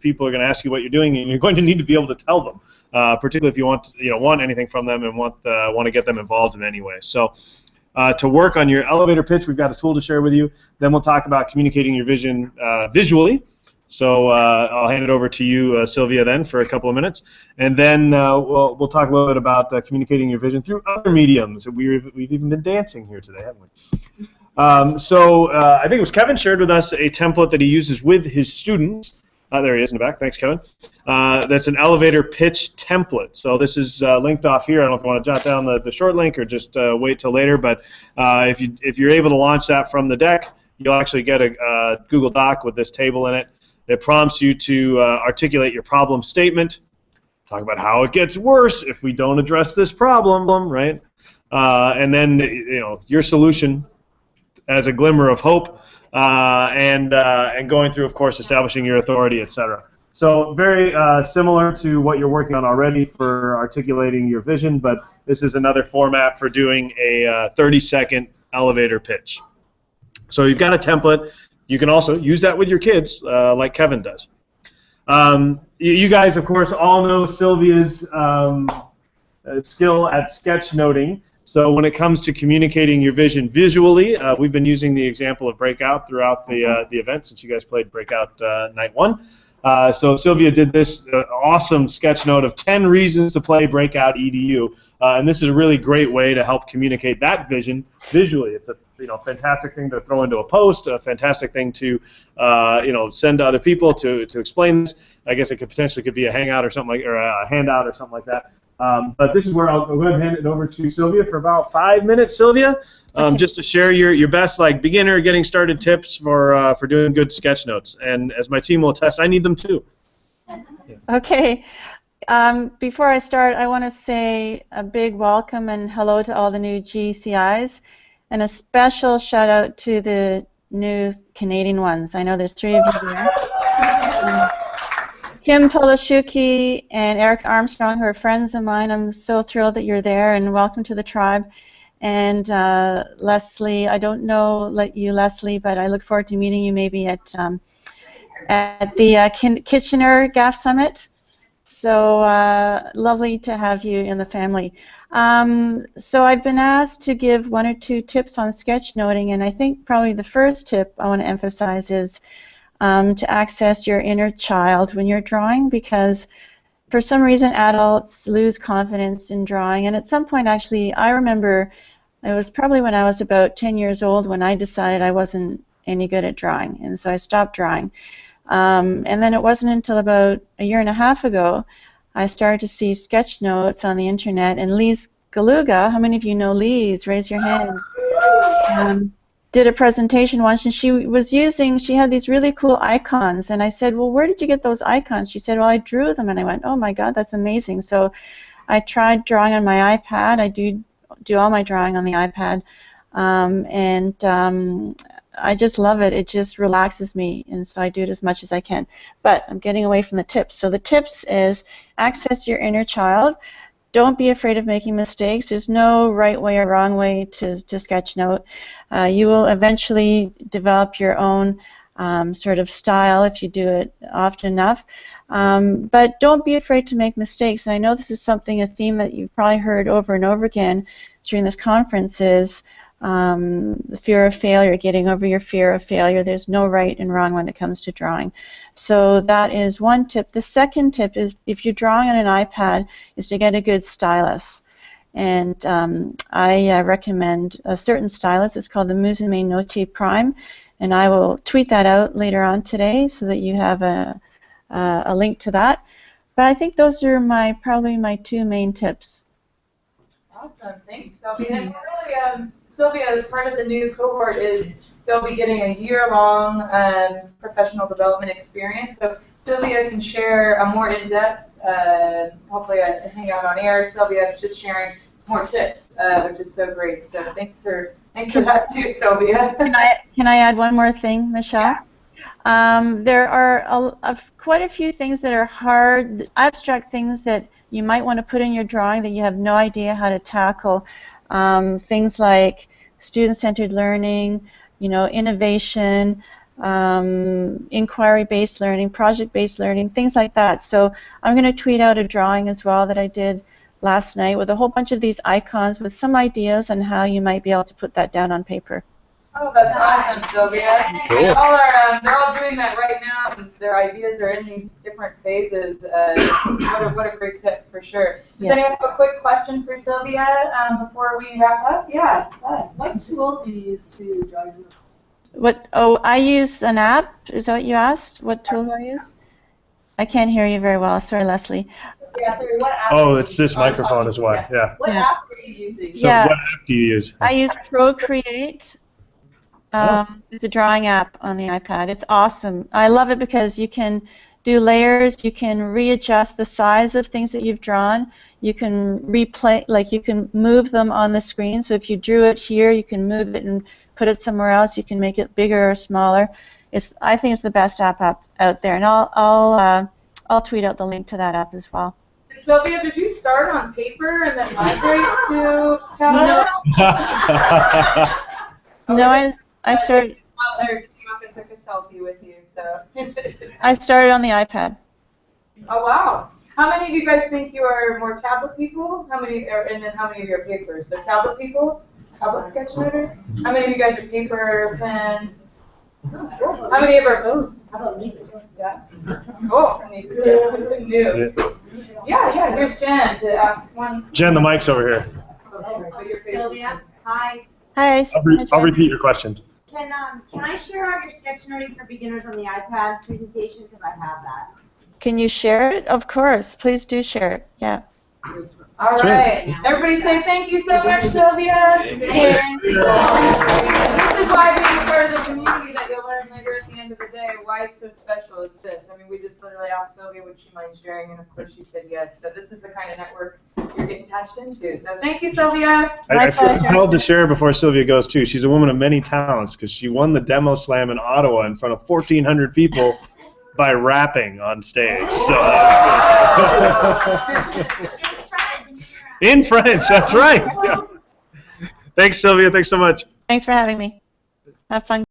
people are going to ask you what you're doing, and you're going to need to be able to tell them, particularly if you want anything from them and want to get them involved in any way. So to work on your elevator pitch, we've got a tool to share with you. Then we'll talk about communicating your vision visually. So I'll hand it over to you, Sylvia, then for a couple of minutes, and then we'll talk a little bit about communicating your vision through other mediums. We've even been dancing here today, haven't we? I think it was Kevin shared with us a template that he uses with his students. There he is in the back. Thanks, Kevin. That's an elevator pitch template. So this is linked off here. I don't know if you want to jot down the short link or just wait till later. But if you're able to launch that from the deck, you'll actually get a Google Doc with this table in it. It prompts you to articulate your problem statement, talk about how it gets worse if we don't address this problem, right? And then your solution as a glimmer of hope, and going through, of course, establishing your authority, etc. So very similar to what you're working on already for articulating your vision, but this is another format for doing a 30-second elevator pitch. So you've got a template. You can also use that with your kids, like Kevin does. You guys, of course, all know Sylvia's skill at sketchnoting. So when it comes to communicating your vision visually, we've been using the example of Breakout throughout the event since you guys played Breakout Night 1. So Sylvia did this awesome sketch note of 10 reasons to play Breakout EDU, and this is a really great way to help communicate that vision visually. It's a fantastic thing to throw into a post, a fantastic thing to send to other people to explain this. I guess it could potentially be a hangout or something or a handout or something like that. But this is where I'll go ahead and hand it over to Sylvia for about 5 minutes. Sylvia, okay. Just to share your best beginner getting started tips for doing good sketch notes. And as my team will attest, I need them too. Yeah. Okay. Before I start, I want to say a big welcome and hello to all the new GCIs, and a special shout out to the new Canadian ones. I know there's 3 of you there. Kim Polashuki and Eric Armstrong, who are friends of mine. I'm so thrilled that you're there, and welcome to the tribe. And Leslie, I don't know you, Leslie, but I look forward to meeting you maybe at the Kitchener GAF Summit. So lovely to have you in the family. So I've been asked to give 1 or 2 tips on sketchnoting, and I think probably the first tip I want to emphasize is to access your inner child when you're drawing, because for some reason adults lose confidence in drawing, and at some point actually I remember it was probably when I was about 10 years old when I decided I wasn't any good at drawing, and so I stopped drawing. And then it wasn't until about a year and a half ago I started to see sketch notes on the internet, and Lise Galuga, how many of you know Lise? Raise your hand. Did a presentation once, and she had these really cool icons, and I said, well, where did you get those icons? She said, well, I drew them, and I went, oh my god, that's amazing. So I tried drawing on my iPad. I do all my drawing on the iPad, and I just love it. It just relaxes me, and so I do it as much as I can. But I'm getting away from the tips. So the tips is access your inner child. Don't be afraid of making mistakes. There's no right way or wrong way to sketchnote. You will eventually develop your own sort of style if you do it often enough. But don't be afraid to make mistakes. And I know this is a theme that you've probably heard over and over again during this conference is the fear of failure, getting over your fear of failure. There's no right and wrong when it comes to drawing. So that is one tip. The second tip is, if you're drawing on an iPad, is to get a good stylus. And I recommend a certain stylus. It's called the Musume Noche Prime, and I will tweet that out later on today so that you have a link to that. But I think those are probably my 2 main tips. Awesome, thanks, Sylvia. And really, Sylvia, as part of the new cohort, they'll be getting a year-long professional development experience. So Sylvia can share a more in-depth, hopefully a hangout on air. Sylvia is just sharing more tips, which is so great. So thanks for that too, Sylvia. Can I add one more thing, Michelle? Yeah. There are quite a few things that are hard, abstract things that you might want to put in your drawing that you have no idea how to tackle. Things like student-centered learning, innovation, inquiry-based learning, project-based learning, things like that. So I'm going to tweet out a drawing as well that I did last night with a whole bunch of these icons with some ideas on how you might be able to put that down on paper. Oh, that's awesome, Sylvia. Cool. They're all doing that right now, and their ideas are in these different phases. What a great tip for sure. Does anyone have a quick question for Sylvia before we wrap up? Yeah. Yes. What tool do you use to draw your notes? What? Oh, I use an app. Is that what you asked? What tool do I use? I can't hear you very well. Sorry, Leslie. Yeah, sorry, what app? Oh, it's this microphone is why. Yeah. What app are you using? So what app do you use? I use Procreate. It's a drawing app on the iPad. It's awesome. I love it because you can do layers. You can readjust the size of things that you've drawn. You can replay, like you can move them on the screen. So if you drew it here, you can move it and put it somewhere else. You can make it bigger or smaller. I think it's the best app out there, and I'll tweet out the link to that app as well. Sylvia, did you start on paper and then migrate to tablet? No, I started. There came up and took a selfie with you, so. I started on the iPad. Oh wow! How many of you guys think you are more tablet people? How many? And then how many of you are paper? So tablet people, tablet sketchnoters. How many of you guys are paper, pen? How many of you are both? I don't need it. Yeah. Cool. New. Yeah. Here's Jen to ask one. Jen, the mic's over here. Sylvia, hi. Hi. I'll repeat your question. Can I share out your sketchnoting for beginners on the iPad presentation, because I have that? Can you share it? Of course. Please do share it. Yeah. All right. Everybody say thank you so much, Sylvia. This is why being part of the community that you'll learn later at the end of the day why it's so special is this. I mean, we just literally asked Sylvia would she mind sharing, and of course she said yes. So this is the kind of network you're getting attached into. So thank you, Sylvia. I feel compelled to share before Sylvia goes too. She's a woman of many talents because she won the demo slam in Ottawa in front of 1,400 people by rapping on stage. So in French, that's right. Yeah. Thanks, Sylvia. Thanks so much. Thanks for having me. Have fun.